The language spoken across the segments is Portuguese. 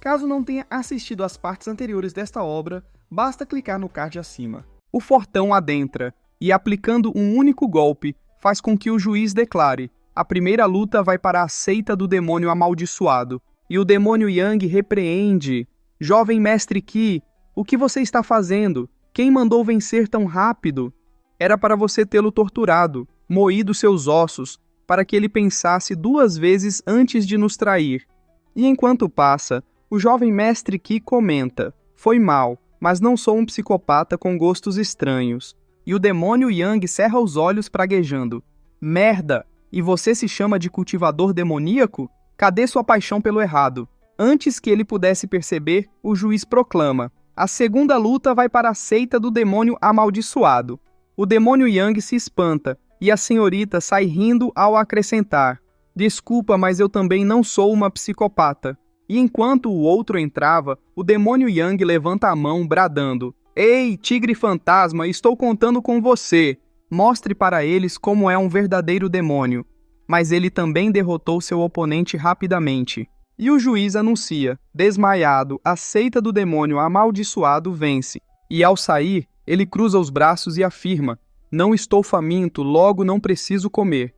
Caso não tenha assistido às partes anteriores desta obra, basta clicar no card acima. O fortão adentra, e aplicando um único golpe, faz com que o juiz declare: a primeira luta vai para a seita do demônio amaldiçoado. E o demônio Yang repreende: jovem mestre Qi, o que você está fazendo? Quem mandou vencer tão rápido? Era para você tê-lo torturado, moído seus ossos, para que ele pensasse 2 vezes antes de nos trair. E enquanto passa, o jovem mestre Qi comenta: foi mal, mas não sou um psicopata com gostos estranhos. E o demônio Yang cerra os olhos praguejando: merda! E você se chama de cultivador demoníaco? Cadê sua paixão pelo errado? Antes que ele pudesse perceber, o juiz proclama: a segunda luta vai para a seita do demônio amaldiçoado. O demônio Yang se espanta, e a senhorita sai rindo ao acrescentar: desculpa, mas eu também não sou uma psicopata. E enquanto o outro entrava, o demônio Yang levanta a mão, bradando: ei, tigre fantasma, estou contando com você. Mostre para eles como é um verdadeiro demônio. Mas ele também derrotou seu oponente rapidamente. E o juiz anuncia: desmaiado, a seita do demônio amaldiçoado vence. E ao sair, ele cruza os braços e afirma: não estou faminto, logo não preciso comer.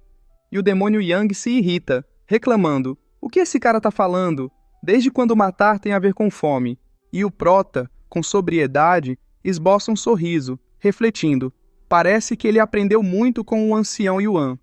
E o demônio Yang se irrita, reclamando: o que esse cara tá falando? Desde quando matar tem a ver com fome? E o prota, com sobriedade, esboça um sorriso, refletindo: parece que ele aprendeu muito com o ancião Yuan.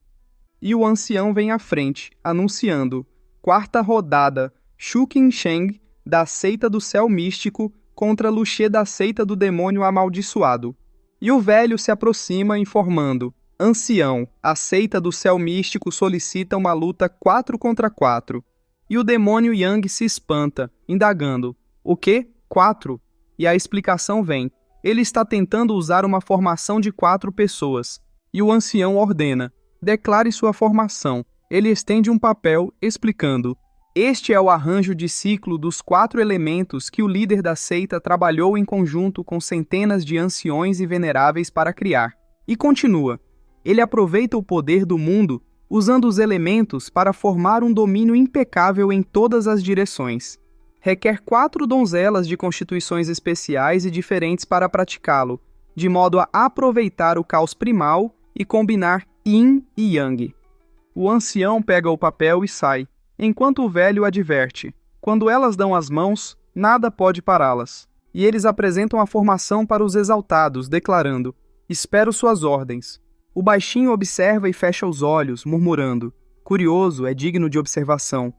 E o ancião vem à frente, anunciando: 4ª rodada, Shu Qinsheng, da seita do céu místico, contra Luxie da seita do demônio amaldiçoado. E o velho se aproxima, informando: ancião, a seita do céu místico solicita uma luta 4 contra 4. E o demônio Yang se espanta, indagando: o quê? 4? E a explicação vem: ele está tentando usar uma formação de 4 pessoas. E o ancião ordena: declare sua formação. Ele estende um papel, explicando: este é o arranjo de ciclo dos 4 elementos que o líder da seita trabalhou em conjunto com centenas de anciões e veneráveis para criar. E continua: ele aproveita o poder do mundo, usando os elementos para formar um domínio impecável em todas as direções. Requer 4 donzelas de constituições especiais e diferentes para praticá-lo, de modo a aproveitar o caos primal e combinar Yin e Yang. O ancião pega o papel e sai, enquanto o velho adverte: quando elas dão as mãos, nada pode pará-las. E eles apresentam a formação para os exaltados, declarando: espero suas ordens. O baixinho observa e fecha os olhos, murmurando: curioso, é digno de observação.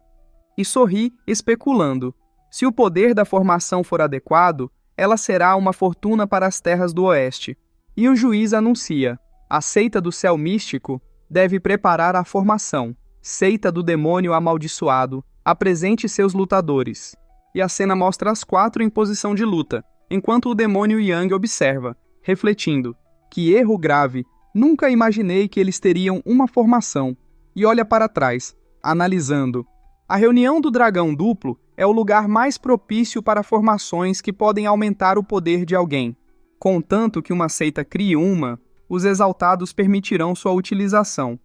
E sorri, especulando: se o poder da formação for adequado, ela será uma fortuna para as terras do oeste. E o juiz anuncia: a seita do céu místico deve preparar a formação. Seita do demônio amaldiçoado, apresente seus lutadores. E a cena mostra as 4 em posição de luta, enquanto o demônio Yang observa, refletindo: que erro grave, nunca imaginei que eles teriam uma formação. E olha para trás, analisando. A reunião do dragão duplo é o lugar mais propício para formações que podem aumentar o poder de alguém. Contanto que uma seita crie uma, os exaltados permitirão sua utilização.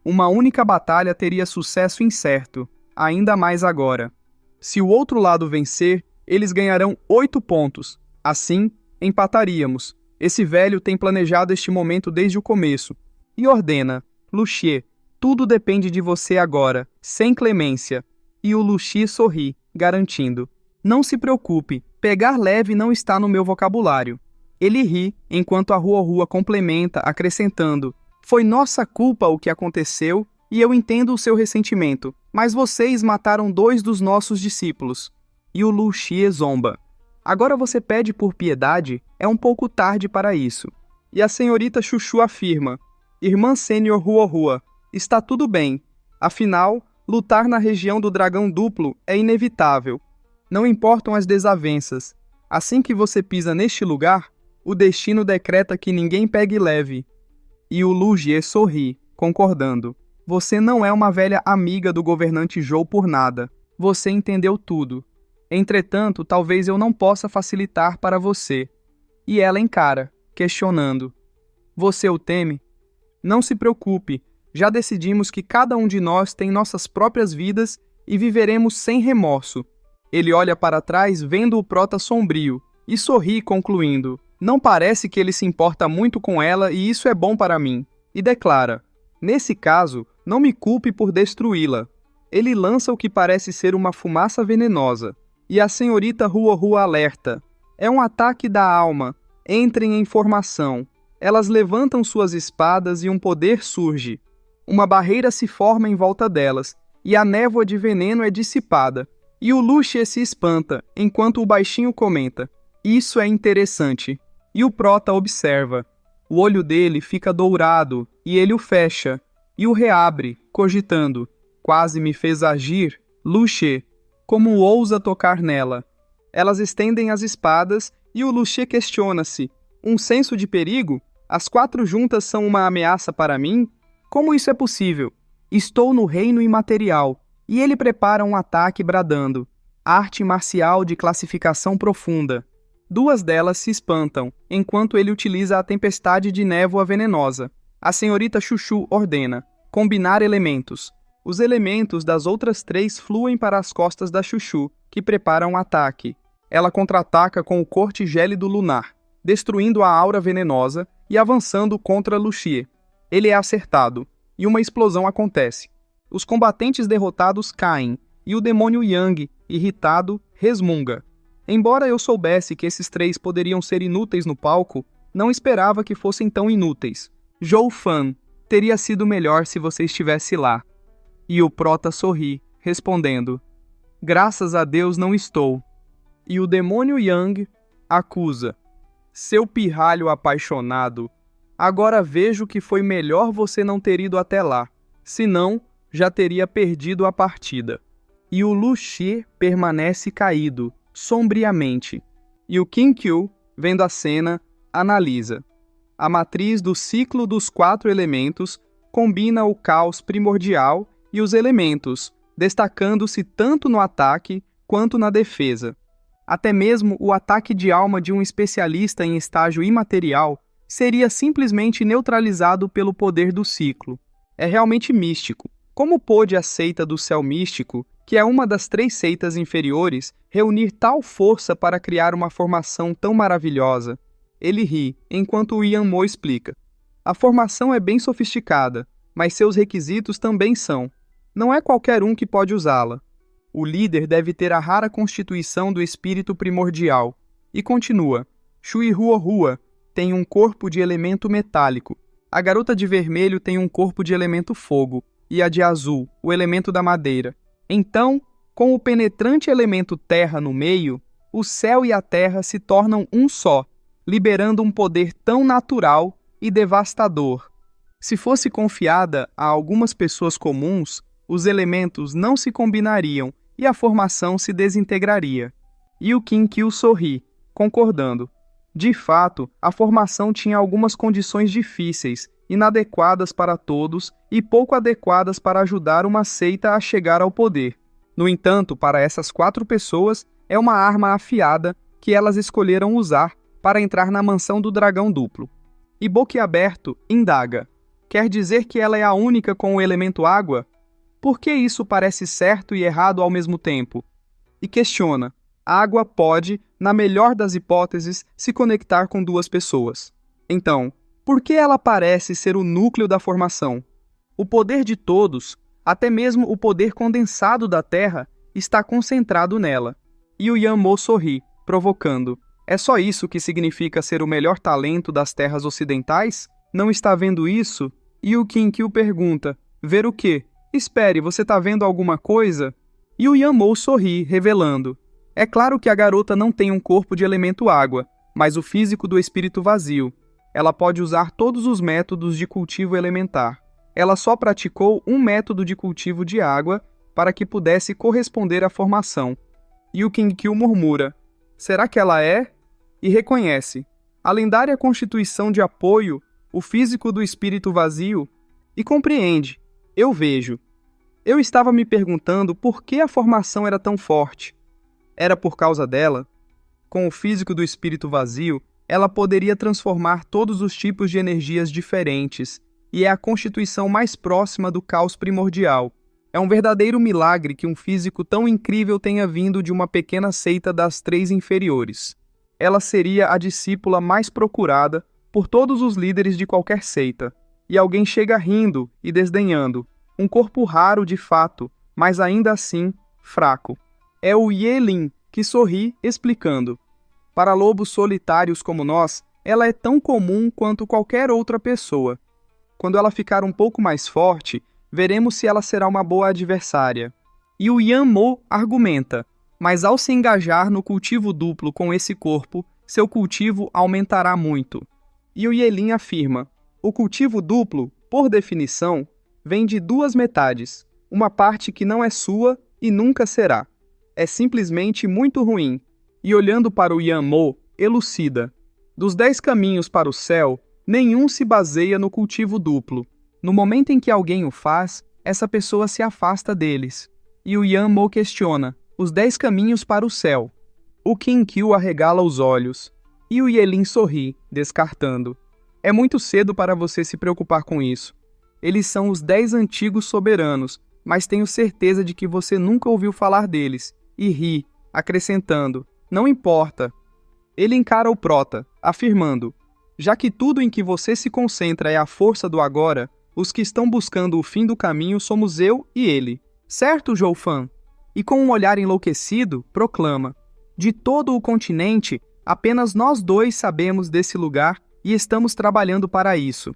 Uma única batalha teria sucesso incerto, ainda mais agora. Se o outro lado vencer, eles ganharão 8 pontos. Assim, empataríamos. Esse velho tem planejado este momento desde o começo. E ordena: Luxie, tudo depende de você agora, sem clemência. E o Luxie sorri, garantindo: não se preocupe, pegar leve não está no meu vocabulário. Ele ri, enquanto a Rua complementa, acrescentando: foi nossa culpa o que aconteceu, e eu entendo o seu ressentimento, mas vocês mataram 2 dos nossos discípulos. E o Luxie zomba: agora você pede por piedade? É um pouco tarde para isso. E a senhorita Chuchu afirma: irmã sênior Rua, está tudo bem. Afinal, lutar na região do dragão duplo é inevitável. Não importam as desavenças. Assim que você pisa neste lugar, o destino decreta que ninguém pegue leve. E o Luxie sorri, concordando: você não é uma velha amiga do governante Zhou por nada. Você entendeu tudo. Entretanto, talvez eu não possa facilitar para você. E ela encara, questionando: você o teme? Não se preocupe, já decidimos que cada um de nós tem nossas próprias vidas e viveremos sem remorso. Ele olha para trás vendo o prota sombrio e sorri, concluindo: não parece que ele se importa muito com ela e isso é bom para mim. E declara: nesse caso, não me culpe por destruí-la. Ele lança o que parece ser uma fumaça venenosa. E a senhorita Rua Rua alerta: é um ataque da alma. Entrem em formação. Elas levantam suas espadas e um poder surge. Uma barreira se forma em volta delas, e a névoa de veneno é dissipada. E o Luxie se espanta, enquanto o baixinho comenta: isso é interessante. E o prota observa. O olho dele fica dourado, e ele o fecha, e o reabre, cogitando: quase me fez agir, Luxie, como ousa tocar nela? Elas estendem as espadas, e o Luxie questiona-se: um senso de perigo? As 4 juntas são uma ameaça para mim? Como isso é possível? Estou no reino imaterial. E ele prepara um ataque bradando: arte marcial de classificação profunda. 2 delas se espantam, enquanto ele utiliza a tempestade de névoa venenosa. A senhorita Chuchu ordena: combinar elementos. Os elementos das outras 3 fluem para as costas da Chuchu, que prepara um ataque. Ela contra-ataca com o corte gélido lunar, destruindo a aura venenosa e avançando contra Luxie. Ele é acertado, e uma explosão acontece. Os combatentes derrotados caem, e o demônio Yang, irritado, resmunga. Embora eu soubesse que esses 3 poderiam ser inúteis no palco, não esperava que fossem tão inúteis. Zhou Fan, teria sido melhor se você estivesse lá. E o prota sorri, respondendo: graças a Deus não estou. E o demônio Yang acusa: seu pirralho apaixonado, agora vejo que foi melhor você não ter ido até lá, senão já teria perdido a partida. E o Luxie permanece caído, sombriamente. E o Qinkyu, vendo a cena, analisa. A matriz do ciclo dos 4 elementos combina o caos primordial e os elementos, destacando-se tanto no ataque quanto na defesa. Até mesmo o ataque de alma de um especialista em estágio imaterial seria simplesmente neutralizado pelo poder do ciclo. É realmente místico. Como pôde a seita do céu místico, que é uma das 3 seitas inferiores, reunir tal força para criar uma formação tão maravilhosa? Ele ri, enquanto o Yanmo explica. A formação é bem sofisticada, mas seus requisitos também são. Não é qualquer um que pode usá-la. O líder deve ter a rara constituição do espírito primordial. E continua: Shui Rua Rua tem um corpo de elemento metálico. A garota de vermelho tem um corpo de elemento fogo, e a de azul, o elemento da madeira. Então, com o penetrante elemento terra no meio, o céu e a terra se tornam um só, liberando um poder tão natural e devastador. Se fosse confiada a algumas pessoas comuns, os elementos não se combinariam e a formação se desintegraria. E o Qinkyu sorri, concordando. De fato, a formação tinha algumas condições difíceis, inadequadas para todos e pouco adequadas para ajudar uma seita a chegar ao poder. No entanto, para essas 4 pessoas, é uma arma afiada que elas escolheram usar para entrar na mansão do dragão duplo. E boquiaberto, indaga: quer dizer que ela é a única com o elemento água? Por que isso parece certo e errado ao mesmo tempo? E questiona: a água pode, na melhor das hipóteses, se conectar com 2 pessoas. Então, por que ela parece ser o núcleo da formação? O poder de todos, até mesmo o poder condensado da Terra, está concentrado nela. E o Yanmo sorri, provocando: é só isso que significa ser o melhor talento das terras ocidentais? Não está vendo isso? E o Qinkyu pergunta: ver o quê? Espere, você está vendo alguma coisa? E o Yanmo sorri, revelando: é claro que a garota não tem um corpo de elemento água, mas o físico do espírito vazio. Ela pode usar todos os métodos de cultivo elementar. Ela só praticou um método de cultivo de água para que pudesse corresponder à formação. E o Qinkyu murmura: será que ela é? E reconhece a lendária constituição de apoio, o físico do espírito vazio, e compreende: eu vejo. Eu estava me perguntando por que a formação era tão forte. Era por causa dela? Com o físico do espírito vazio, ela poderia transformar todos os tipos de energias diferentes, e é a constituição mais próxima do caos primordial. É É um verdadeiro milagre que um físico tão incrível tenha vindo de uma pequena seita das três inferiores. Ela seria a discípula mais procurada por todos os líderes de qualquer seita. E alguém chega rindo e desdenhando. Um corpo raro de fato, mas ainda assim fraco. É o Ye-Lin, que sorri, explicando. Para lobos solitários como nós, ela é tão comum quanto qualquer outra pessoa. Quando ela ficar um pouco mais forte, veremos se ela será uma boa adversária. E o Yan Mo argumenta, mas ao se engajar no cultivo duplo com esse corpo, seu cultivo aumentará muito. E o Ye-Lin afirma, o cultivo duplo, por definição, vem de duas metades, uma parte que não é sua e nunca será. É simplesmente muito ruim. E olhando para o Yan Mo, elucida, dos 10 caminhos para o céu, nenhum se baseia no cultivo duplo. No momento em que alguém o faz, essa pessoa se afasta deles. E o Yan Mo questiona, os 10 caminhos para o céu. O Qin Qiu arregala os olhos. E o Ye-Lin sorri, descartando. É muito cedo para você se preocupar com isso. Eles são os 10 antigos soberanos, mas tenho certeza de que você nunca ouviu falar deles. E ri, acrescentando, não importa. Ele encara o Prota, afirmando, já que tudo em que você se concentra é a força do agora, os que estão buscando o fim do caminho somos eu e ele. Certo, Zhou Fan? E com um olhar enlouquecido, proclama, de todo o continente, apenas nós dois sabemos desse lugar e estamos trabalhando para isso.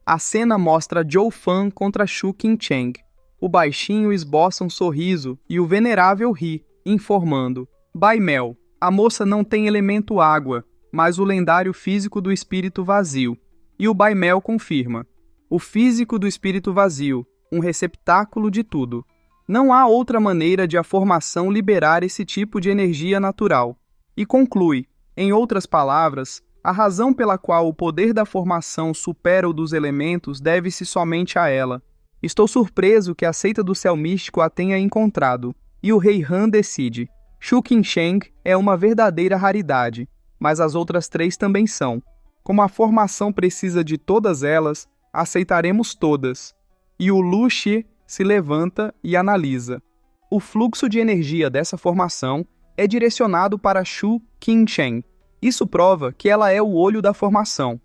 A cena mostra Zhou Fan contra Shu Qingcheng. O baixinho esboça um sorriso e o venerável ri, informando, Bai Mel, a moça não tem elemento água, mas o lendário físico do espírito vazio. E o Bai Mel confirma, o físico do espírito vazio, um receptáculo de tudo. Não há outra maneira de a formação liberar esse tipo de energia natural. E conclui, em outras palavras, a razão pela qual o poder da formação supera o dos elementos deve-se somente a ela. Estou surpreso que a seita do céu místico a tenha encontrado. E o Rei Han decide. Shu Qingcheng é uma verdadeira raridade, mas as outras 3 também são. Como a formação precisa de todas elas, aceitaremos todas. E o Lu Xie se levanta e analisa. O fluxo de energia dessa formação é direcionado para Shu Qingcheng. Isso prova que ela é o olho da formação.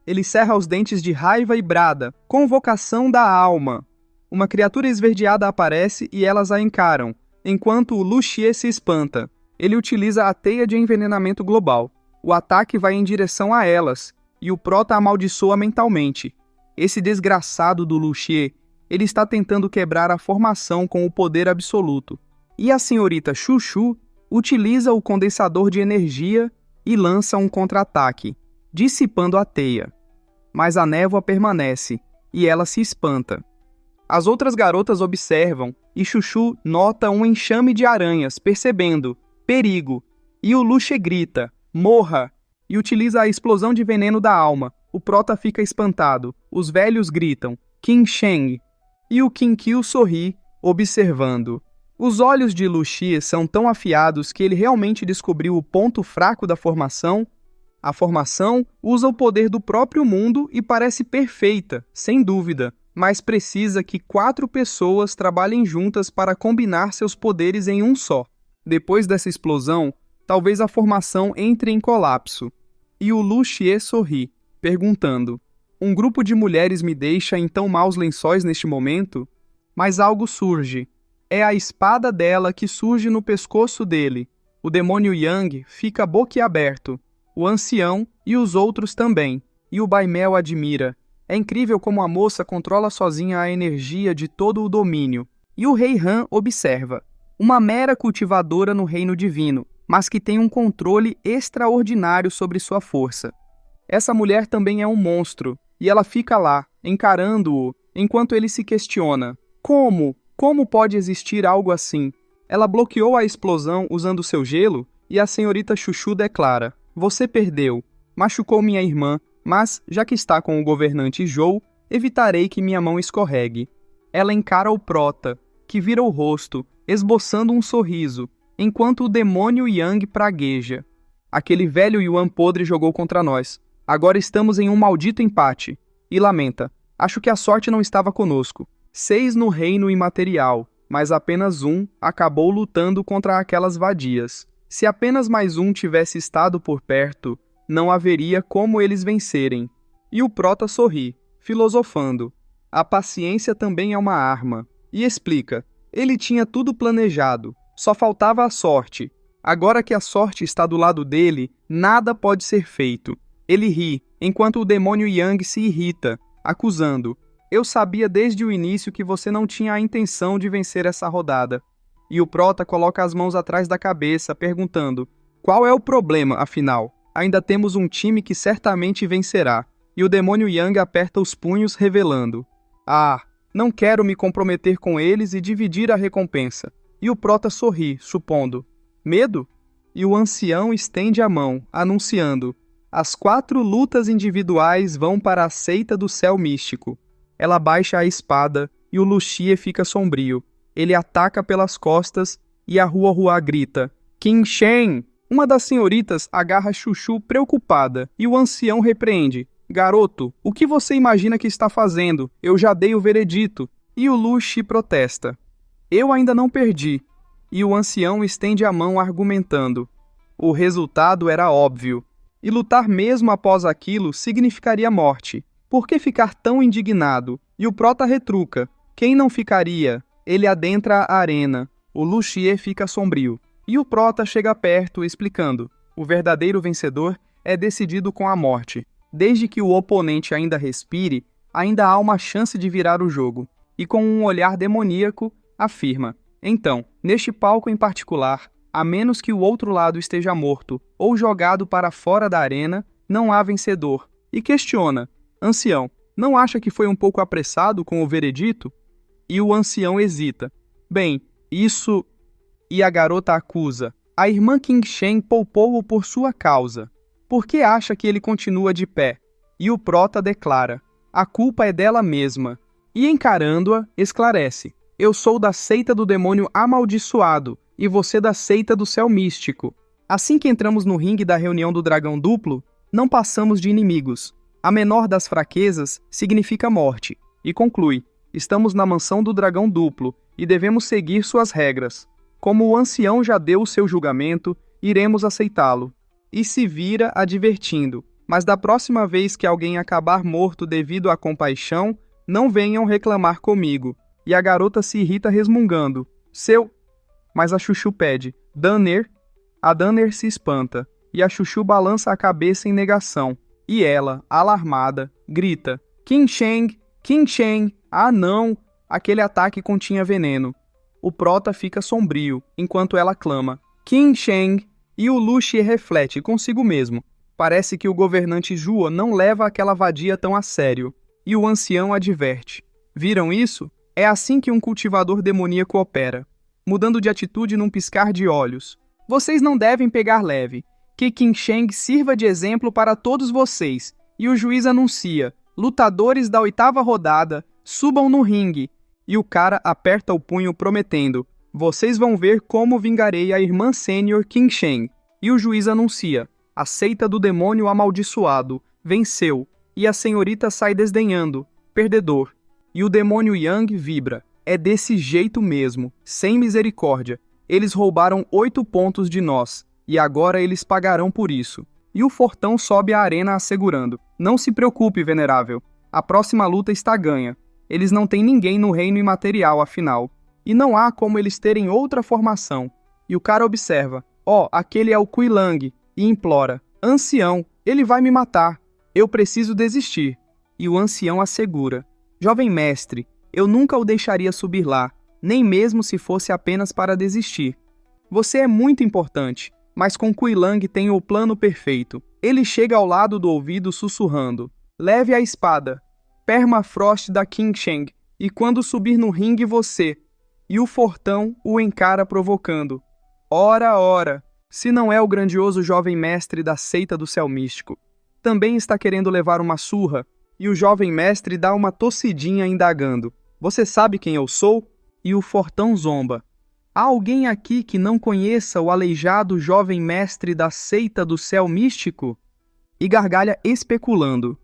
Ele cerra os dentes de raiva e brada, convocação da alma. Uma criatura esverdeada aparece e elas a encaram, enquanto o Lu Xie se espanta. Ele utiliza a teia de envenenamento global. O ataque vai em direção a elas, e o Prota amaldiçoa mentalmente. Esse desgraçado do Lu Xie, ele está tentando quebrar a formação com o poder absoluto. E a senhorita Chuchu utiliza o condensador de energia e lança um contra-ataque, dissipando a teia. Mas a névoa permanece, e ela se espanta. As outras garotas observam, e Chuchu nota um enxame de aranhas, percebendo, perigo, e o Lu Xie grita, morra, e utiliza a explosão de veneno da alma. O Prota fica espantado, os velhos gritam, Qingcheng, e o Qin Qiu sorri, observando. Os olhos de Lu Xie são tão afiados que ele realmente descobriu o ponto fraco da formação. A formação usa o poder do próprio mundo e parece perfeita, sem dúvida, mas precisa que 4 pessoas trabalhem juntas para combinar seus poderes em um só. Depois dessa explosão, talvez a formação entre em colapso. E o Lu Xie sorri, perguntando, um grupo de mulheres me deixa em tão maus lençóis neste momento? Mas algo surge. É a espada dela que surge no pescoço dele. O demônio Yang fica boquiaberto. O ancião e os outros também. E o Bai Mel admira. É incrível como a moça controla sozinha a energia de todo o domínio. E o Rei Han observa. Uma mera cultivadora no reino divino, mas que tem um controle extraordinário sobre sua força. Essa mulher também é um monstro, e ela fica lá, encarando-o, enquanto ele se questiona. Como? Como pode existir algo assim? Ela bloqueou a explosão usando seu gelo, e a senhorita Chuchu declara, você perdeu. Machucou minha irmã, mas, já que está com o governante Zhou, evitarei que minha mão escorregue. Ela encara o Prota, que vira o rosto, esboçando um sorriso, enquanto o demônio Yang pragueja. Aquele velho Yuan podre jogou contra nós. Agora estamos em um maldito empate. E lamenta. Acho que a sorte não estava conosco. 6 no reino imaterial, mas apenas um acabou lutando contra aquelas vadias. Se apenas mais um tivesse estado por perto, não haveria como eles vencerem. E o prota sorri, filosofando. A paciência também é uma arma. E explica. Ele tinha tudo planejado, só faltava a sorte. Agora que a sorte está do lado dele, nada pode ser feito. Ele ri, enquanto o demônio Yang se irrita, acusando. Eu sabia desde o início que você não tinha a intenção de vencer essa rodada. E o prota coloca as mãos atrás da cabeça, perguntando: qual é o problema, afinal? Ainda temos um time que certamente vencerá. E o demônio Yang aperta os punhos, revelando: ah, não quero me comprometer com eles e dividir a recompensa. E o prota sorri, supondo: medo? E o ancião estende a mão, anunciando: as 4 lutas individuais vão para a seita do céu místico. Ela baixa a espada e o Luxie fica sombrio. Ele ataca pelas costas e a Hua grita: Qin Shen! Uma das senhoritas agarra Chuchu preocupada e o ancião repreende: garoto, o que você imagina que está fazendo? Eu já dei o veredito. E o Luxie protesta: eu ainda não perdi. E o ancião estende a mão argumentando: o resultado era óbvio. E lutar mesmo após aquilo significaria morte. Por que ficar tão indignado? E o prota retruca: quem não ficaria? Ele adentra a arena. O Luxie fica sombrio. E o prota chega perto, explicando: o verdadeiro vencedor é decidido com a morte. Desde que o oponente ainda respire, ainda há uma chance de virar o jogo. E com um olhar demoníaco, afirma: então, neste palco em particular, a menos que o outro lado esteja morto ou jogado para fora da arena, não há vencedor. E questiona: ancião, não acha que foi um pouco apressado com o veredito? E o ancião hesita: bem, isso... E a garota acusa: a irmã Qin Shen poupou-o por sua causa. Por que acha que ele continua de pé? E o prota declara: a culpa é dela mesma. E encarando-a, esclarece: eu sou da seita do demônio amaldiçoado, e você da seita do céu místico. Assim que entramos no ringue da reunião do dragão duplo, não passamos de inimigos. A menor das fraquezas significa morte. E conclui: estamos na mansão do dragão duplo, e devemos seguir suas regras. Como o ancião já deu o seu julgamento, iremos aceitá-lo. E se vira advertindo: mas da próxima vez que alguém acabar morto devido à compaixão, não venham reclamar comigo. E a garota se irrita resmungando: Mas a Chuchu pede: Danner? A Danner se espanta, e a Chuchu balança a cabeça em negação. E ela, alarmada, grita: Qin Shen! Qin Shen! Ah não! Aquele ataque continha veneno. O prota fica sombrio, enquanto ela clama: Qin Shen! E o Luxie reflete consigo mesmo. Parece que o governante Jua não leva aquela vadia tão a sério. E o ancião adverte: viram isso? É assim que um cultivador demoníaco opera, mudando de atitude num piscar de olhos. Vocês não devem pegar leve. Que Qin Shen sirva de exemplo para todos vocês. E o juiz anuncia: lutadores da 8ª rodada, subam no ringue. E o cara aperta o punho prometendo: vocês vão ver como vingarei a irmã sênior Qin Shen. E o juiz anuncia: a seita do demônio amaldiçoado venceu. E a senhorita sai desdenhando: perdedor. E o demônio Yang vibra: é desse jeito mesmo, sem misericórdia. Eles roubaram 8 pontos de nós, e agora eles pagarão por isso. E o fortão sobe à arena assegurando: não se preocupe, venerável. A próxima luta está ganha. Eles não têm ninguém no reino imaterial, afinal. E não há como eles terem outra formação. E o cara observa: aquele é o Kui Lang. E implora: ancião, ele vai me matar. Eu preciso desistir. E o ancião assegura: jovem mestre, eu nunca o deixaria subir lá, nem mesmo se fosse apenas para desistir. Você é muito importante, mas com Kui Lang tenho o plano perfeito. Ele chega ao lado do ouvido sussurrando: leve a espada, permafrost da Qin Shen, e quando subir no ringue você. E o fortão o encara provocando: ora, se não é o grandioso jovem mestre da seita do céu místico. Também está querendo levar uma surra. E o jovem mestre dá uma tossidinha indagando: você sabe quem eu sou? E o fortão zomba: há alguém aqui que não conheça o aleijado jovem mestre da seita do céu místico? E gargalha especulando: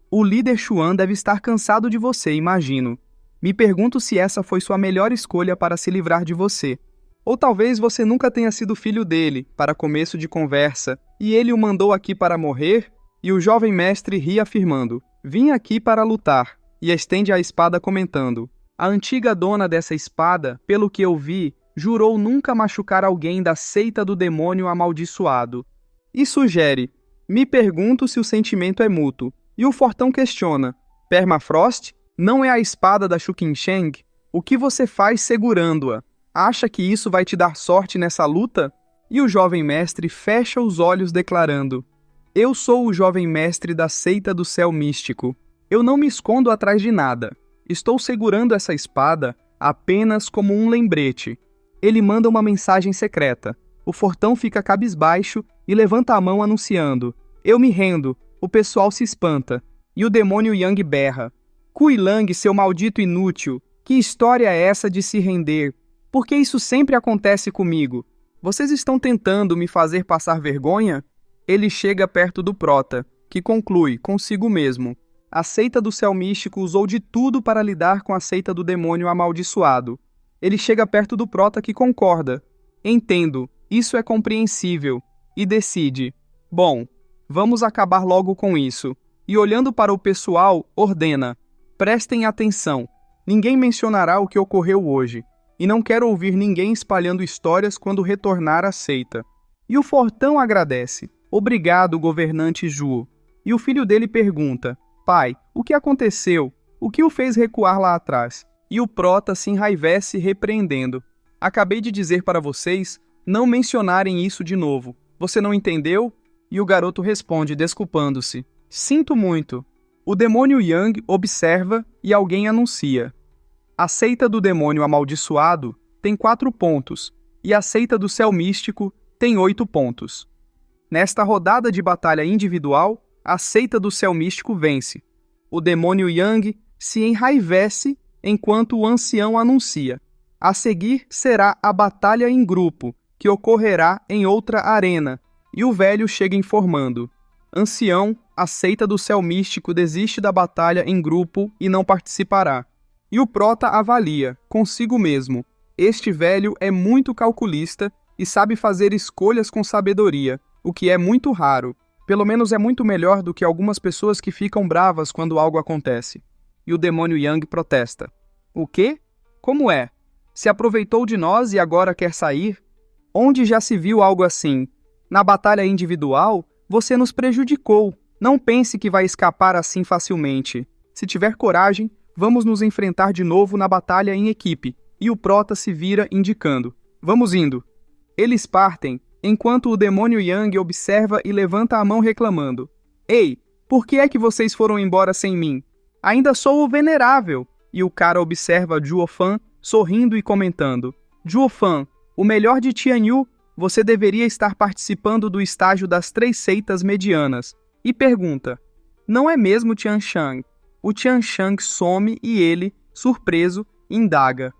o líder Xuan deve estar cansado de você, imagino. Me pergunto se essa foi sua melhor escolha para se livrar de você. Ou talvez você nunca tenha sido filho dele, para começo de conversa, e ele o mandou aqui para morrer? E o jovem mestre ri afirmando: vim aqui para lutar, e estende a espada comentando: a antiga dona dessa espada, pelo que eu vi, jurou nunca machucar alguém da seita do demônio amaldiçoado. E sugere: me pergunto se o sentimento é mútuo. E o fortão questiona: Permafrost? Não é a espada da Shuqin-Sheng? O que você faz segurando-a? Acha que isso vai te dar sorte nessa luta? E o jovem mestre fecha os olhos declarando: eu sou o jovem mestre da seita do céu místico. Eu não me escondo atrás de nada. Estou segurando essa espada apenas como um lembrete. Ele manda uma mensagem secreta. O fortão fica cabisbaixo e levanta a mão anunciando: eu me rendo. O pessoal se espanta. E o demônio Yang berra: Kuilang, seu maldito inútil, que história é essa de se render? Por que isso sempre acontece comigo? Vocês estão tentando me fazer passar vergonha? Ele chega perto do Prota, que conclui consigo mesmo: a seita do céu místico usou de tudo para lidar com a seita do demônio amaldiçoado. Ele chega perto do Prota, que concorda: entendo, isso é compreensível, e decide: bom, vamos acabar logo com isso. E olhando para o pessoal, ordena: prestem atenção, ninguém mencionará o que ocorreu hoje, e não quero ouvir ninguém espalhando histórias quando retornar à seita. E o fortão agradece: obrigado, governante Zhuo. E o filho dele pergunta: pai, o que aconteceu? O que o fez recuar lá atrás? E o Prota se enraivece repreendendo: acabei de dizer para vocês não mencionarem isso de novo. Você não entendeu? E o garoto responde desculpando-se: sinto muito. O demônio Yang observa e alguém anuncia: a seita do demônio amaldiçoado tem 4 pontos, e a seita do céu místico tem 8 pontos. Nesta rodada de batalha individual, a seita do céu místico vence. O demônio Yang se enraivece enquanto o ancião anuncia: a seguir será a batalha em grupo, que ocorrerá em outra arena. E o velho chega informando: ancião, a seita do céu místico desiste da batalha em grupo e não participará. E o Prota avalia, consigo mesmo: este velho é muito calculista e sabe fazer escolhas com sabedoria, o que é muito raro. Pelo menos é muito melhor do que algumas pessoas que ficam bravas quando algo acontece. E o demônio Yang protesta: o quê? Como é? Se aproveitou de nós e agora quer sair? Onde já se viu algo assim? Na batalha individual, você nos prejudicou. Não pense que vai escapar assim facilmente. Se tiver coragem, vamos nos enfrentar de novo na batalha em equipe. E o Prota se vira indicando: vamos indo. Eles partem, enquanto o demônio Yang observa e levanta a mão reclamando: ei, por que é que vocês foram embora sem mim? Ainda sou o venerável. E o cara observa Zhuofan sorrindo e comentando: Zhuofan, o melhor de Tianyu, você deveria estar participando do estágio das 3 seitas medianas. E pergunta: não é mesmo Tianshang? O Tianshang some e ele, surpreso, indaga: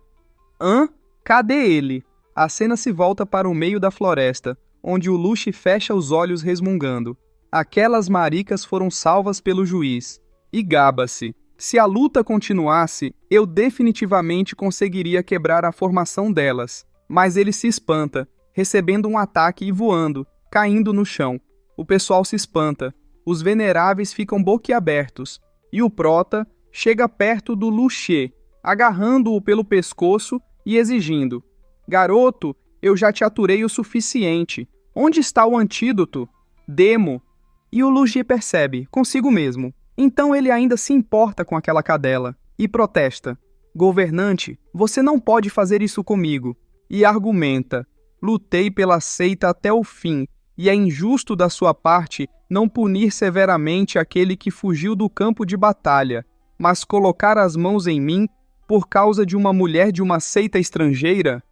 hã? Cadê ele? A cena se volta para o meio da floresta, onde o Luxi fecha os olhos resmungando: aquelas maricas foram salvas pelo juiz. E gaba-se: se a luta continuasse, eu definitivamente conseguiria quebrar a formação delas. Mas ele se espanta, recebendo um ataque e voando, caindo no chão. O pessoal se espanta, os veneráveis ficam boquiabertos, e o Prota chega perto do Luxie, agarrando-o pelo pescoço e exigindo: garoto, eu já te aturei o suficiente. Onde está o antídoto? Demo. E o Luxie percebe, consigo mesmo. Então ele ainda se importa com aquela cadela, e protesta: governante, você não pode fazer isso comigo. E argumenta: lutei pela seita até o fim, e é injusto da sua parte não punir severamente aquele que fugiu do campo de batalha, mas colocar as mãos em mim por causa de uma mulher de uma seita estrangeira?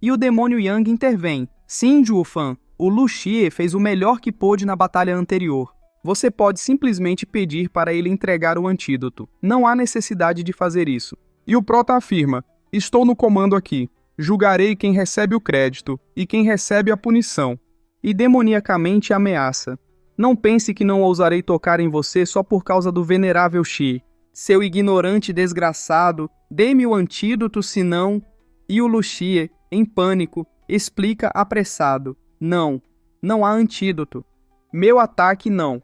E o demônio Yang intervém: sim, Zhuofan, o Luxie fez o melhor que pôde na batalha anterior. Você pode simplesmente pedir para ele entregar o antídoto. Não há necessidade de fazer isso. E o Prota afirma: estou no comando aqui. Julgarei quem recebe o crédito e quem recebe a punição. E demoniacamente ameaça: não pense que não ousarei tocar em você só por causa do venerável Xi. Seu ignorante desgraçado, dê-me o antídoto, senão... E o Luxie, em pânico, explica apressado. Não, não há antídoto. Meu ataque não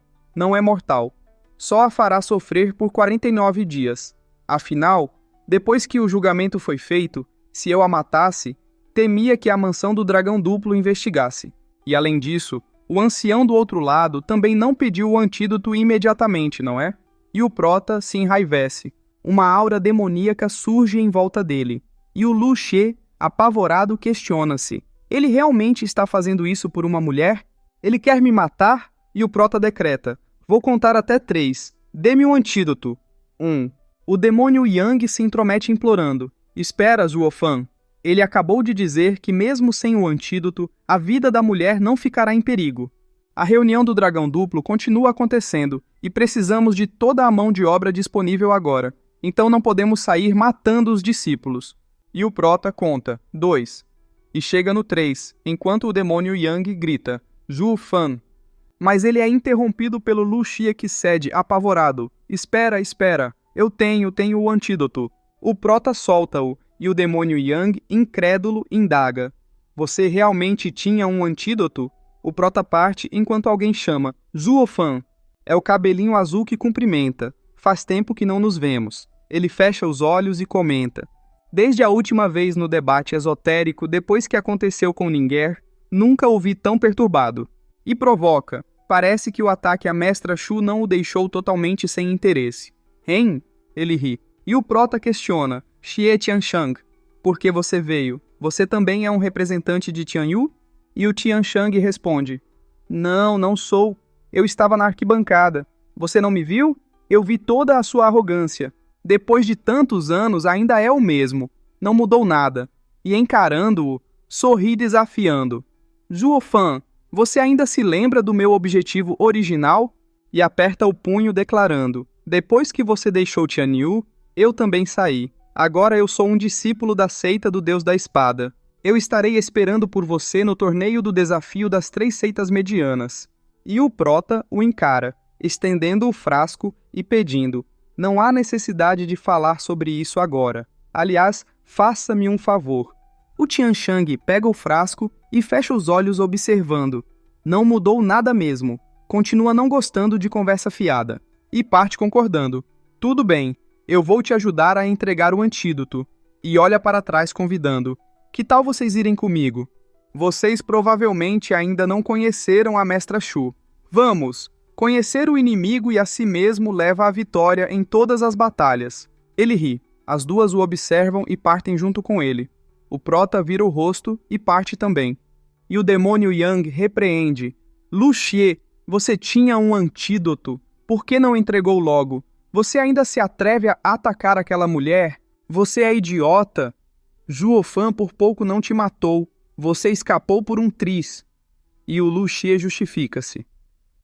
é mortal. Só a fará sofrer por 49 dias. Afinal, depois que o julgamento foi feito, se eu a matasse, temia que a mansão do dragão duplo investigasse. E além disso, o ancião do outro lado também não pediu o antídoto imediatamente, não é? E o Prota se enraivece. Uma aura demoníaca surge em volta dele. E o Luxie, apavorado, questiona-se. Ele realmente está fazendo isso por uma mulher? Ele quer me matar? E o Prota decreta. Vou contar até 3. Dê-me um antídoto. 1. O demônio Yang se intromete implorando. Espera, Zuofan. Ele acabou de dizer que mesmo sem o antídoto, a vida da mulher não ficará em perigo. A reunião do dragão duplo continua acontecendo e precisamos de toda a mão de obra disponível agora. Então não podemos sair matando os discípulos. E o Prota conta. 2. E chega no 3, enquanto o demônio Yang grita. Zuofan. Mas ele é interrompido pelo Luxie que cede, apavorado. Espera, espera. Eu tenho o antídoto. O Prota solta-o, e o demônio Yang, incrédulo, indaga. Você realmente tinha um antídoto? O Prota parte enquanto alguém chama. Zuofan. É o cabelinho azul que cumprimenta. Faz tempo que não nos vemos. Ele fecha os olhos e comenta. Desde a última vez no debate esotérico, depois que aconteceu com Ninger, nunca o vi tão perturbado. E provoca. Parece que o ataque à Mestra Shu não o deixou totalmente sem interesse. Hein? Ele ri. E o Prota questiona. Xie Tianshang, por que você veio? Você também é um representante de Tianyu? E o Tianshang responde. Não sou. Eu estava na arquibancada. Você não me viu? Eu vi toda a sua arrogância. Depois de tantos anos, ainda é o mesmo. Não mudou nada. E encarando-o, sorri desafiando. Zuofan, você ainda se lembra do meu objetivo original? E aperta o punho declarando. Depois que você deixou Tianyu, eu também saí. Agora eu sou um discípulo da seita do Deus da Espada. Eu estarei esperando por você no torneio do desafio das 3 seitas medianas. E o Prota o encara, estendendo o frasco e pedindo. Não há necessidade de falar sobre isso agora. Aliás, faça-me um favor. O Tianshang pega o frasco e fecha os olhos observando. Não mudou nada mesmo. Continua não gostando de conversa fiada. E parte concordando. Tudo bem. Eu vou te ajudar a entregar o antídoto. E olha para trás convidando. Que tal vocês irem comigo? Vocês provavelmente ainda não conheceram a Mestra Shu. Vamos! Conhecer o inimigo e a si mesmo leva à vitória em todas as batalhas. Ele ri. As duas o observam e partem junto com ele. O Prota vira o rosto e parte também. E o demônio Yang repreende. Luxie, você tinha um antídoto. Por que não entregou logo? Você ainda se atreve a atacar aquela mulher? Você é idiota? Zuofan por pouco não te matou. Você escapou por um triz. E o Luxie justifica-se.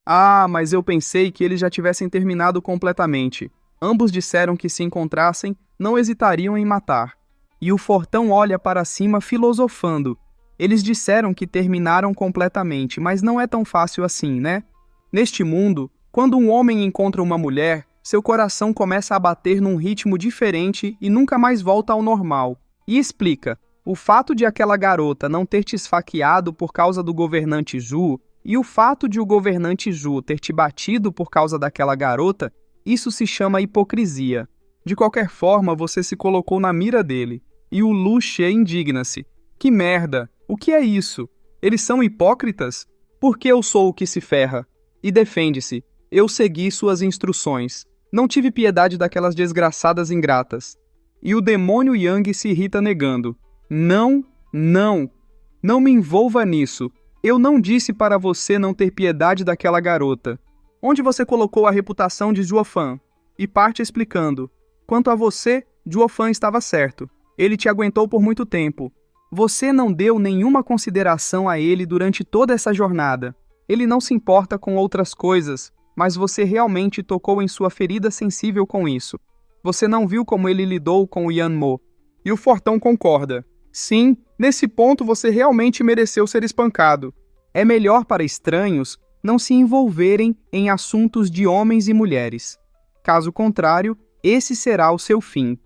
Ah, mas eu pensei que eles já tivessem terminado completamente. Ambos disseram que se encontrassem, não hesitariam em matar. E o fortão olha para cima filosofando. Eles disseram que terminaram completamente, mas não é tão fácil assim, né? Neste mundo, quando um homem encontra uma mulher, seu coração começa a bater num ritmo diferente e nunca mais volta ao normal. E explica, o fato de aquela garota não ter te esfaqueado por causa do governante Zhu e o fato de o governante Zhu ter te batido por causa daquela garota, isso se chama hipocrisia. De qualquer forma, você se colocou na mira dele. E o Luxie indigna-se. Que merda! O que é isso? Eles são hipócritas? Por que eu sou o que se ferra? E defende-se. Eu segui suas instruções. Não tive piedade daquelas desgraçadas ingratas. E o demônio Yang se irrita negando. Não me envolva nisso. Eu não disse para você não ter piedade daquela garota. Onde você colocou a reputação de Zuofan? E parte explicando. Quanto a você, Zuofan estava certo. Ele te aguentou por muito tempo. Você não deu nenhuma consideração a ele durante toda essa jornada. Ele não se importa com outras coisas, mas você realmente tocou em sua ferida sensível com isso. Você não viu como ele lidou com o Yanmo. E o fortão concorda. Sim, nesse ponto você realmente mereceu ser espancado. É melhor para estranhos não se envolverem em assuntos de homens e mulheres. Caso contrário, Esse será o seu fim.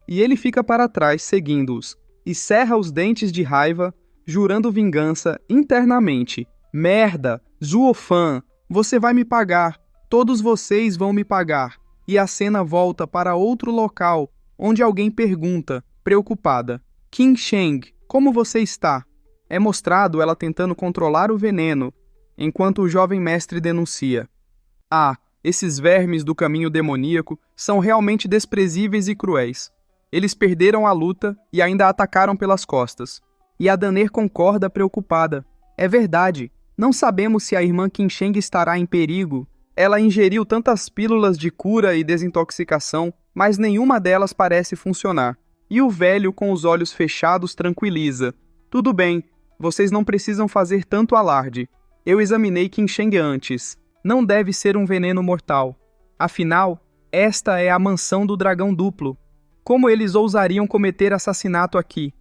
E ele fica para trás, seguindo-os, e cerra os dentes de raiva, jurando vingança internamente. Merda! Zuofan! Você vai me pagar! Todos vocês vão me pagar! E a cena volta para outro local, onde alguém pergunta, preocupada: Qin Sheng, como você está? É mostrado ela tentando controlar o veneno, enquanto o jovem mestre denuncia: Ah, esses vermes do caminho demoníaco são realmente desprezíveis e cruéis. Eles perderam a luta e ainda atacaram pelas costas. E a Danner concorda preocupada. É verdade, não sabemos se a irmã Qin Sheng estará em perigo. Ela ingeriu tantas pílulas de cura e desintoxicação, mas nenhuma delas parece funcionar. E o velho com os olhos fechados tranquiliza. Tudo bem, vocês não precisam fazer tanto alarde. Eu examinei Qin Sheng antes. Não deve ser um veneno mortal. Afinal, esta é a mansão do dragão duplo. Como eles ousariam cometer assassinato aqui?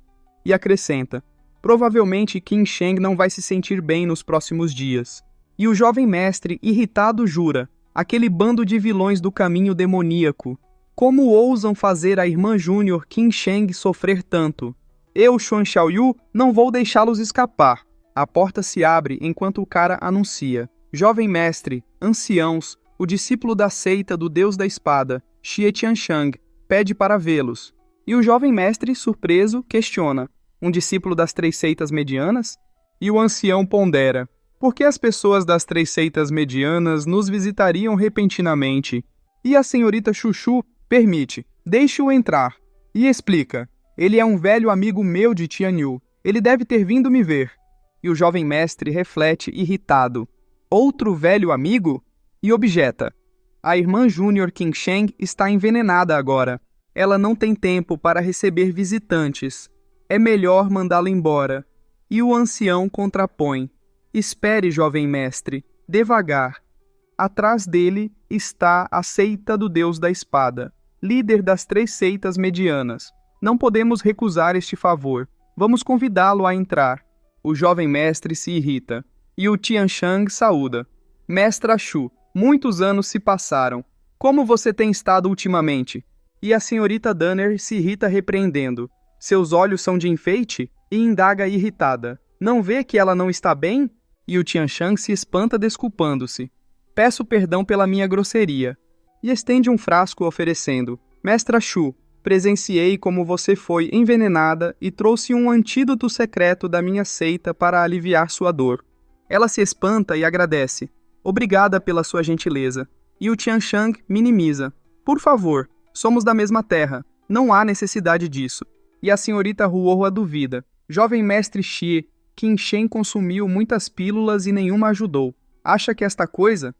E acrescenta: provavelmente Qin Sheng não vai se sentir bem nos próximos dias. E o jovem mestre, irritado, jura: aquele bando de vilões do caminho demoníaco. Como ousam fazer a irmã júnior Qin Sheng sofrer tanto? Eu, Xuan Xiaoyu, não vou deixá-los escapar. A porta se abre enquanto o cara anuncia: jovem mestre, anciãos, o discípulo da seita do Deus da Espada, Xie Tianshang, pede para vê-los. E o jovem mestre, surpreso, questiona: um discípulo das 3 seitas medianas? E o ancião pondera: por que as pessoas das 3 seitas medianas nos visitariam repentinamente? E a senhorita Chuchu permite: deixe-o entrar. E explica: ele é um velho amigo meu de Tianyu. Ele deve ter vindo me ver. E o jovem mestre reflete irritado: outro velho amigo? E objeta: a irmã júnior Qin Sheng está envenenada agora. Ela não tem tempo para receber visitantes. É melhor mandá-la embora. E o ancião contrapõe: espere, jovem mestre, devagar. Atrás dele está a seita do Deus da Espada, líder das 3 seitas medianas. Não podemos recusar este favor. Vamos convidá-lo a entrar. O jovem mestre se irrita. E o Tianshang saúda: Mestra Shu, muitos anos se passaram. Como você tem estado ultimamente? E a senhorita Danner se irrita repreendendo: seus olhos são de enfeite? E indaga irritada: não vê que ela não está bem? E o Tianshang se espanta desculpando-se: peço perdão pela minha grosseria. E estende um frasco oferecendo: Mestra Shu, presenciei como você foi envenenada e trouxe um antídoto secreto da minha seita para aliviar sua dor. Ela se espanta e agradece: obrigada pela sua gentileza. E o Tianshang minimiza: por favor, somos da mesma terra, não há necessidade disso. E a senhorita Huohua duvida: jovem mestre Xie, Qin Sheng consumiu muitas pílulas e nenhuma ajudou. Acha que esta coisa?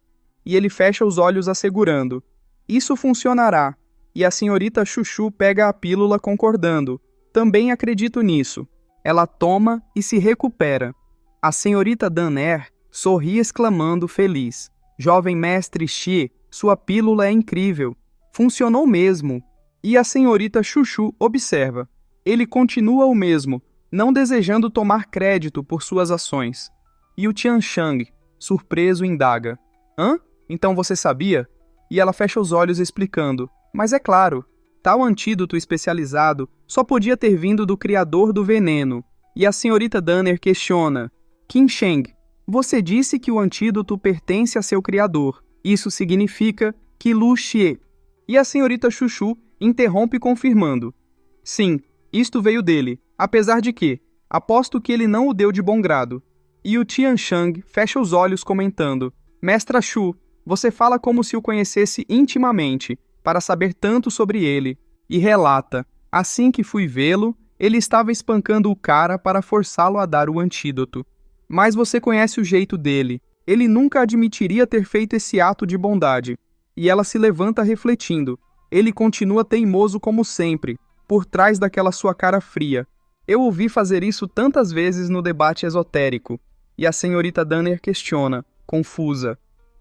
E ele fecha os olhos assegurando: isso funcionará. E a senhorita Chuchu pega a pílula concordando: também acredito nisso. Ela toma e se recupera. A senhorita Danner sorri exclamando feliz: jovem mestre Xie, sua pílula é incrível. Funcionou mesmo. E a senhorita Chuchu observa: ele continua o mesmo, não desejando tomar crédito por suas ações. E o Tianshang, surpreso, indaga: hã? Então você sabia? E ela fecha os olhos explicando: mas é claro, tal antídoto especializado só podia ter vindo do criador do veneno. E a senhorita Danner questiona: Qin Sheng, você disse que o antídoto pertence a seu criador. Isso significa que Lu Xie. E a senhorita Chuchu interrompe confirmando: sim, isto veio dele, apesar de que aposto que ele não o deu de bom grado. E o Tianshang fecha os olhos comentando: Mestra Shu, você fala como se o conhecesse intimamente, para saber tanto sobre ele. E relata: assim que fui vê-lo, ele estava espancando o cara para forçá-lo a dar o antídoto. Mas você conhece o jeito dele. Ele nunca admitiria ter feito esse ato de bondade. E ela se levanta refletindo: ele continua teimoso como sempre, por trás daquela sua cara fria. Eu ouvi fazer isso tantas vezes no debate esotérico. E a senhorita Danner questiona, confusa: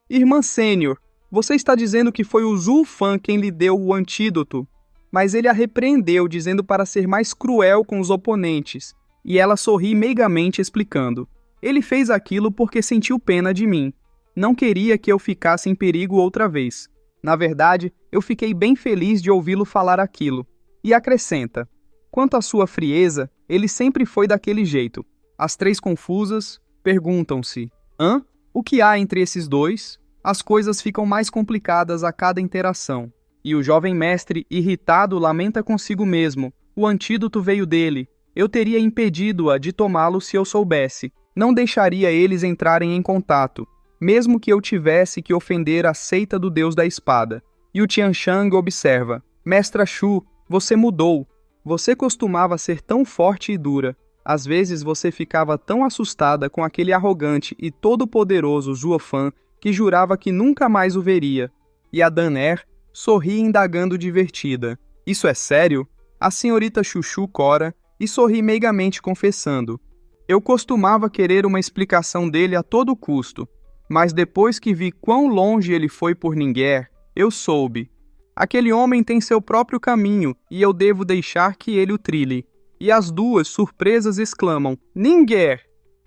irmã sênior, você está dizendo que foi o Zuofan quem lhe deu o antídoto? Mas ele a repreendeu, dizendo para ser mais cruel com os oponentes. E ela sorri meigamente explicando: ele fez aquilo porque sentiu pena de mim. Não queria que eu ficasse em perigo outra vez. Na verdade, eu fiquei bem feliz de ouvi-lo falar aquilo. E acrescenta: quanto à sua frieza, ele sempre foi daquele jeito. As três confusas perguntam-se: hã? O que há entre esses dois? As coisas ficam mais complicadas a cada interação. E o jovem mestre, irritado, lamenta consigo mesmo: o antídoto veio dele. Eu teria impedido-a de tomá-lo se eu soubesse. Não deixaria eles entrarem em contato, mesmo que eu tivesse que ofender a seita do Deus da Espada. E o Tianshang observa: Mestra Shu, você mudou. Você costumava ser tão forte e dura. Às vezes você ficava tão assustada com aquele arrogante e todo-poderoso Zuofan que jurava que nunca mais o veria. E a Daner sorri indagando divertida: isso é sério? A senhorita Chuchu cora e sorri meigamente confessando: eu costumava querer uma explicação dele a todo custo, mas depois que vi quão longe ele foi por ninguém, eu soube. Aquele homem tem seu próprio caminho e eu devo deixar que ele o trilhe. E as duas, surpresas, exclamam: Ninguém!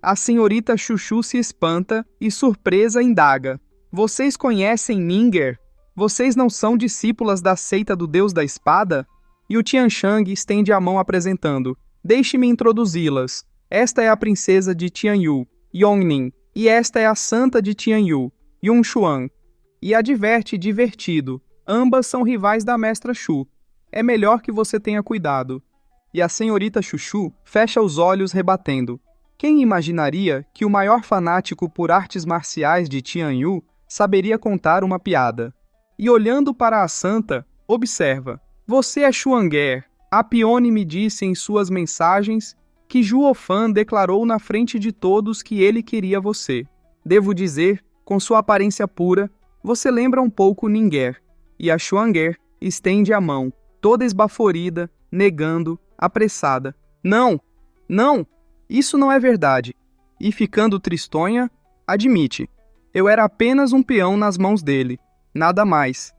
A senhorita Chuchu se espanta e, surpresa, indaga: vocês conhecem Ninger? Vocês não são discípulas da seita do Deus da Espada? E o Tianshang estende a mão apresentando: deixe-me introduzi-las. Esta é a princesa de Tianyu, Yongning, e esta é a santa de Tianyu, Yunshuan. E adverte divertido: ambas são rivais da mestra Shu. É melhor que você tenha cuidado. E a senhorita Chuchu fecha os olhos rebatendo: quem imaginaria que o maior fanático por artes marciais de Tianyu saberia contar uma piada? E olhando para a santa, observa: você é Xuanger. A Pione me disse em suas mensagens que Zuofan declarou na frente de todos que ele queria você. Devo dizer, com sua aparência pura, você lembra um pouco Ninger. E a Xuanger estende a mão, toda esbaforida, negando, apressada: não, não, isso não é verdade. E ficando tristonha, admite: eu era apenas um peão nas mãos dele, nada mais.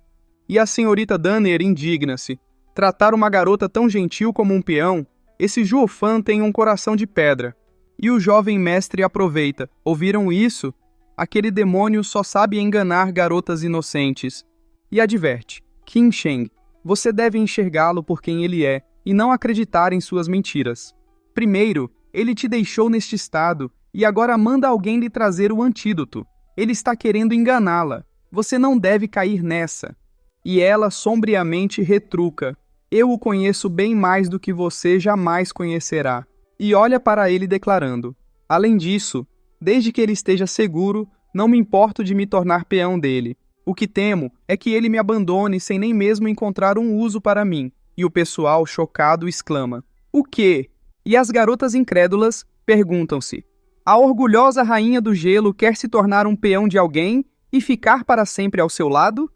E a senhorita Danner indigna-se: tratar uma garota tão gentil como um peão? Esse Zuofan tem um coração de pedra. E o jovem mestre aproveita: ouviram isso? Aquele demônio só sabe enganar garotas inocentes. E adverte: Qin Sheng, você deve enxergá-lo por quem ele é e não acreditar em suas mentiras. Primeiro, ele te deixou neste estado e agora manda alguém lhe trazer o antídoto. Ele está querendo enganá-la. Você não deve cair nessa. E ela sombriamente retruca: eu o conheço bem mais do que você jamais conhecerá. E olha para ele declarando: além disso, desde que ele esteja seguro, não me importo de me tornar peão dele. O que temo é que ele me abandone sem nem mesmo encontrar um uso para mim. E o pessoal, chocado, exclama: o quê? E as garotas incrédulas perguntam-se: a orgulhosa rainha do gelo quer se tornar um peão de alguém e ficar para sempre ao seu lado?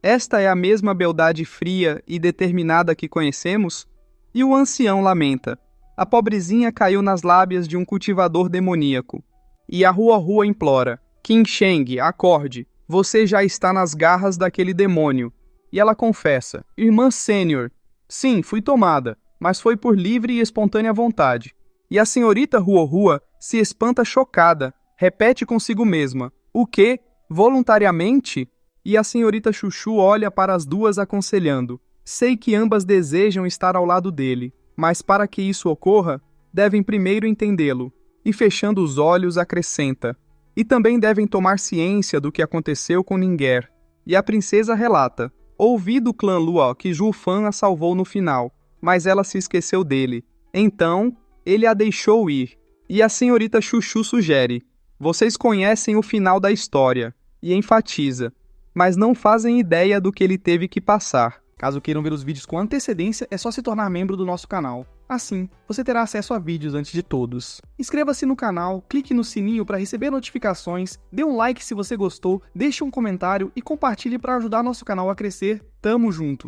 Esta é a mesma beldade fria e determinada que conhecemos? E o ancião lamenta: a pobrezinha caiu nas lábias de um cultivador demoníaco. E a Rua implora: Qin Sheng, acorde, você já está nas garras daquele demônio. E ela confessa: irmã sênior, sim, fui tomada, mas foi por livre e espontânea vontade. E a senhorita Rua se espanta chocada, repete consigo mesma: o quê? Voluntariamente? E a senhorita Chuchu olha para as duas aconselhando: sei que ambas desejam estar ao lado dele, mas para que isso ocorra, devem primeiro entendê-lo. E fechando os olhos acrescenta: e também devem tomar ciência do que aconteceu com Ninger. E a princesa relata: ouvi do clã Luo que Zuofan a salvou no final, mas ela se esqueceu dele. Então, ele a deixou ir. E a senhorita Chuchu sugere: vocês conhecem o final da história. E enfatiza: mas não fazem ideia do que ele teve que passar. Caso queiram ver os vídeos com antecedência, é só se tornar membro do nosso canal. Assim, você terá acesso a vídeos antes de todos. Inscreva-se no canal, clique no sininho para receber notificações, dê um like se você gostou, deixe um comentário e compartilhe para ajudar nosso canal a crescer. Tamo junto!